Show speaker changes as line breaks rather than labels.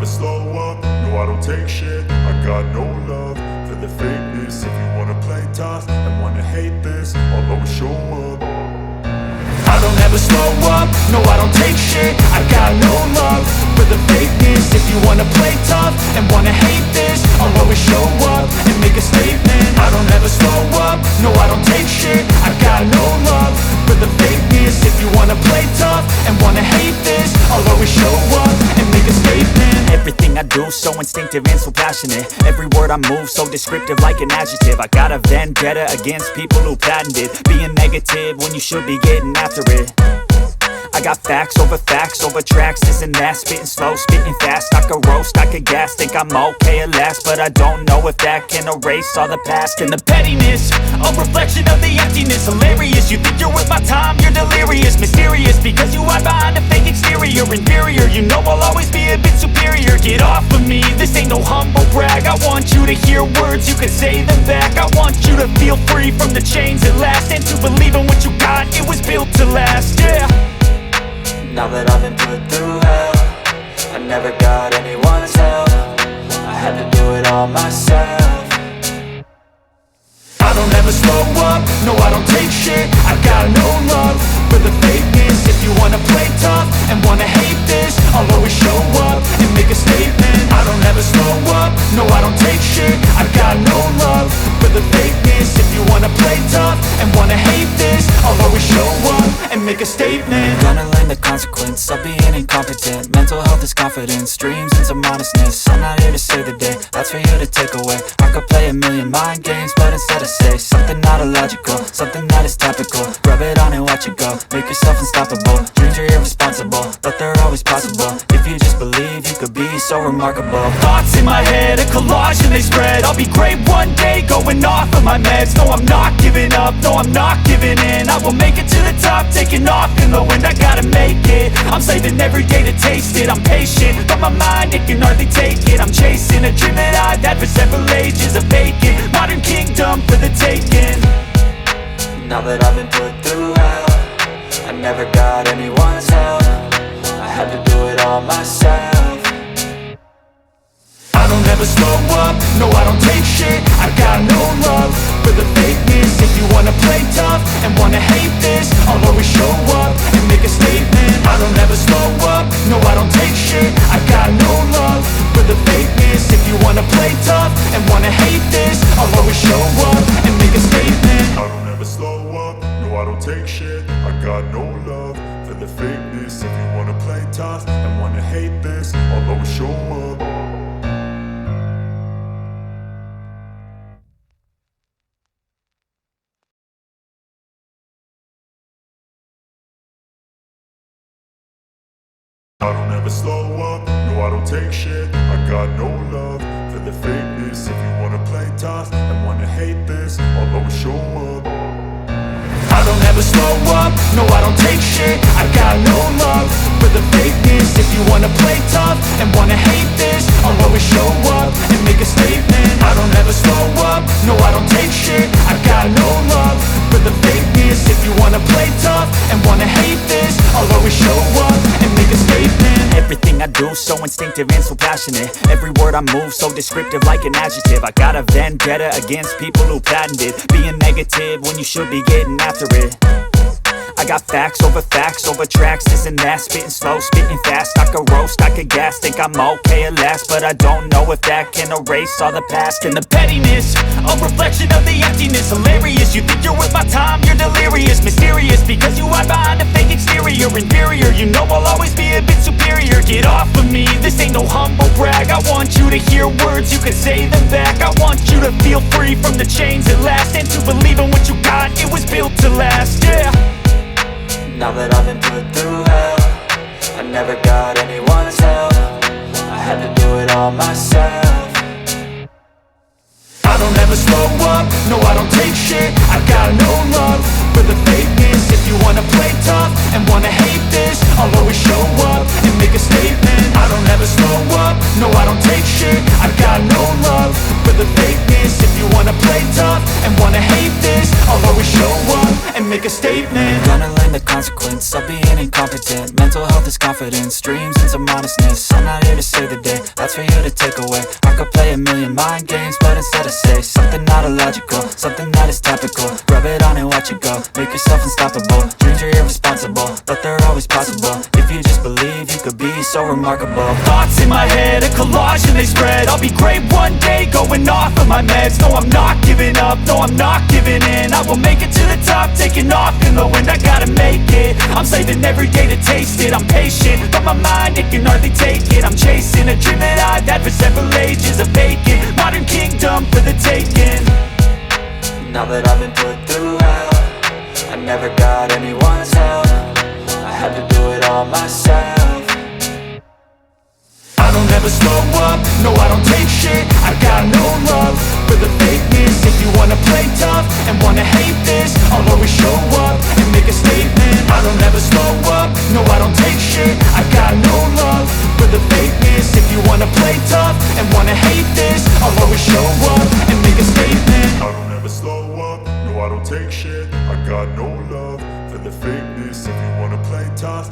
slow up, no I don't take shit. I got no love for the fakeness. If you wanna play tough and wanna hate this, I'll always show up. I don't ever slow up, no I don't take shit. I got no love for the fakeness. If you wanna play tough and wanna hate this, I'll always show up and make a statement. I don't ever slow up, no I don't take shit. I got no love for the fakeness. If you wanna play tough and wanna hate this, I'll always show up and make a statement.
Everything I do so instinctive and so passionate. Every word I move so descriptive like an adjective. I got a vendetta against people who patented being negative when you should be getting after it. I got facts over tracks, this and that. Spitting slow, spitting fast. I could roast, I could gas. Think I'm okay at last, but I don't know if that can erase all the past. And the pettiness, a reflection of the emptiness. Hilarious, you think you're worth my time, you're delirious. Mysterious, because you hide behind a fake exterior. Inferior, you know I'll always be a bit superior. Get off of me, this ain't no humble brag. I want you to hear words, you can say them back. I want you to feel free from the chains at last, and to believe in what you got, it was built to last, yeah.
Now that I've been put through hell, I never got anyone's help. I had to do it all myself.
I don't ever slow up, no I don't take shit. I got no love for the fakeness. If you wanna play tough and wanna hate this, I'll always show up and make a statement. I don't ever slow up, no I don't take shit. I got no love for the fakeness. If you wanna play tough and wanna hate this, I'll always show up and make a statement.
Gonna learn the consequence of being incompetent. Mental health is confidence, dreams and some honestness. I'm not here to save the day, that's for you to take away. I could play a million mind games, but instead I say something not illogical, something that is topical. Rub it on and watch it go, make yourself unstoppable. Dreams are irresponsible, but they're always possible. If you just believe, you could be so remarkable.
Thoughts in my head, a collage and they spread. I'll be great one day, going off of my meds. No, I'm not giving up, no, I'm not giving in. I will make it to the top, taking off in the wind. I gotta make it, I'm saving every day to taste it. I'm patient, but my mind, it can hardly take it. I'm chasing a dream that I've had for several ages. A vacant, modern kingdom for the taking.
Now that I've been put through hell, I never got anyone's help. I had to do it all myself.
I don't ever slow up, no I don't take shit. I got no love for the fakeness. If you wanna play tough and wanna hate this, I'll always show up and make a statement. I don't ever slow up, no I don't take shit. I got no love for the fakeness. If you wanna play tough and wanna hate this, I'll always show up and make a statement. I don't ever slow up, no I don't take shit. I got no love for the fakeness. If you wanna play tough and wanna hate this, I'll always show up. I don't ever slow up, no I don't take shit. I got no love for the fakeness. If you wanna play tough and wanna hate this, I'll always show up. I don't ever slow up, no I don't take shit. I got no love for the fakeness. If you wanna play tough and wanna hate this, I'll always show up and make a statement. I don't ever slow up, no I don't take shit. I got no love for the fakeness. If you wanna play tough and wanna hate this, I'll always show up and make a statement.
Everything I do so instinctive and so passionate. Every word I move so descriptive like an adjective. I got a vendetta against people who patented being negative when you should be getting after it. I got facts over tracks, this and that. Spitting slow, spitting fast. I could roast, I could gas. Think I'm okay at last, but I don't know if that can erase all the past. And the pettiness, a reflection of the emptiness. Hilarious, you think you're worth my time, you're delirious. Mysterious, because you hide behind a fake exterior. Inferior, you know I'll always be a bit superior. Get off of me, this ain't no humble brag. I want you to hear words, you can say them back. I want you to feel free from the chains at last, and to believe in what you got, it was built to last, yeah.
Now that I've been put through hell, I never got anyone's help. I had to do it all myself.
I don't ever slow up, no I don't take shit. I got no love for the fakeness. If you wanna play tough and wanna hate this, I'll always show up and make a statement. I don't ever slow up, no I don't take shit. I got no love for the fakeness. If you wanna play tough and wanna hate this, I'll always show up and make a statement.
Gonna learn the consequence of being incompetent. Mental health is confidence, dreams and some honestness. I'm not here to save save the day, that's for you to take away. I could play a million mind games, but instead I say something not illogical, something that is topical. Rub it on and watch it go, make yourself unstoppable. Dreams are irresponsible, but they're always possible. If you just believe, you could be so remarkable.
Thoughts in my head, a collage and they spread. I'll be great one day, going off of my meds. No, I'm not giving up, no, I'm not giving in. I will make it to the top, taking off in the wind. I gotta make it, I'm saving every day to taste it. I'm patient, but my mind, it can hardly take it. I'm chasing a dream that I've had for several ages. A vacant, modern kingdom for the taking.
Now that I've been put through hell, I never got anyone's help, I had to do it all myself.
I don't ever slow up, no I don't take shit. I got no love for the fakeness. If you wanna play tough and wanna hate this, I'll always show up and make a statement. I don't ever slow up, no I don't take shit. I got no love for the fakeness. If you wanna play tough and wanna hate this, I'll always show up and make a statement.
I don't ever slow up, no I don't take shit. I got no love for the fakeness. If you wanna play tough